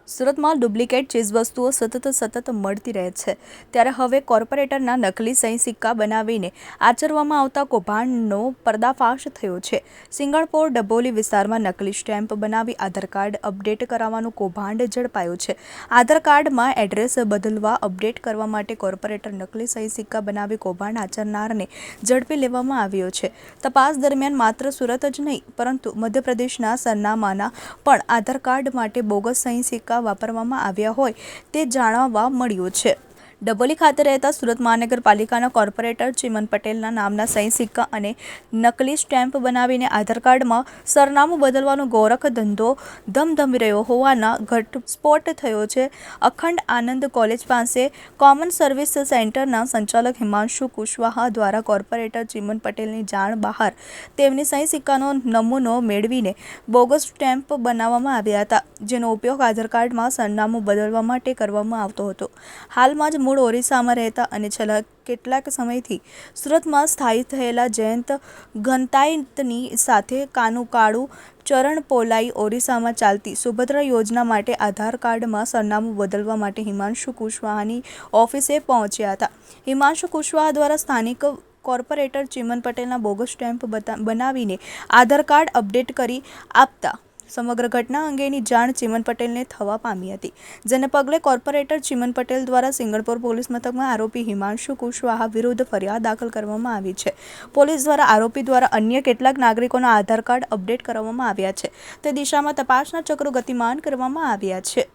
સુરતમાં ડુપ્લિકેટ ચીજવસ્તુઓ સતત મળતી રહે છે, ત્યારે હવે કોર્પોરેટરના નકલી સહી સિક્કા બનાવીને આચરવામાં આવતા કૌભાંડનો પર્દાફાશ થયો છે। સિંગણપોર ડભોલી વિસ્તારમાં નકલી સ્ટેમ્પ બનાવી આધાર કાર્ડ અપડેટ કરાવવાનું કૌભાંડ ઝડપાયું છે। આધાર કાર્ડમાં એડ્રેસ બદલવા અપડેટ કરવા માટે કોર્પોરેટર નકલી સહી સિક્કા બનાવી કૌભાંડ આચરનારને ઝડપી લેવામાં આવ્યો છે। તપાસ દરમિયાન માત્ર સુરત જ નહીં પરંતુ મધ્યપ્રદેશના સરનામાના પણ આધાર કાર્ડ માટે બોગસ સહી સિક્કા વાપરવામાં આવ્યા હોય તે જાણવા મળ્યું છે। ડભોલી ખાતે રહેતા સુરત મહાનગરપાલિકાના કોર્પોરેટર ચિમન પટેલના નામના સહી સિક્કા અને નકલી સ્ટેમ્પ બનાવીને આધાર કાર્ડમાં સરનામું બદલવાનો ગોરખ ધંધો ધમધમી રહ્યો હોવાના ઘટસ્ફોટ થયો છે। અખંડ આનંદ કોલેજ પાસે કોમન સર્વિસ સેન્ટરના સંચાલક હિમાંશુ કુશવાહા દ્વારા કોર્પોરેટર ચિમન પટેલની જાણ બહાર તેમની સહી સિક્કાનો નમૂનો મેળવીને બોગસ સ્ટેમ્પ બનાવવામાં આવ્યા હતા, જેનો ઉપયોગ આધાર કાર્ડમાં સરનામું બદલવા માટે કરવામાં આવતો હતો। હાલમાં જ મૂળ ઓરિસ્સામાં રહેતા અને છેલ્લા કેટલાક સમયથી સુરતમાં સ્થાયી થયેલા જયંત ઘનતાઈતની સાથે કાનુકાળુ ચરણ પોલાઈ ઓરિસ્સામાં ચાલતી સુભદ્રા યોજના માટે આધાર કાર્ડમાં સરનામું બદલવા માટે હિમાંશુ કુશવાહાની ઓફિસે પહોંચ્યા હતા। હિમાંશુ કુશવાહા દ્વારા સ્થાનિક કોર્પોરેટર ચિમન પટેલના બોગસ સ્ટેમ્પ બનાવીને આધાર કાર્ડ અપડેટ કરી આપતા સમગ્ર ઘટના અંગેની જાણ ચિમન પટેલને થવા પામી હતી, જેને પગલે કોર્પોરેટર ચિમન પટેલ દ્વારા સિંગણપોર પોલીસ મથકમાં આરોપી હિમાંશુ કુશવાહા વિરુદ્ધ ફરિયાદ દાખલ કરવામાં આવી છે। પોલીસ દ્વારા આરોપી દ્વારા અન્ય કેટલાક નાગરિકોના આધાર કાર્ડ અપડેટ કરવામાં આવ્યા છે તે દિશામાં તપાસના ચક્રો ગતિમાન કરવામાં આવ્યા છે।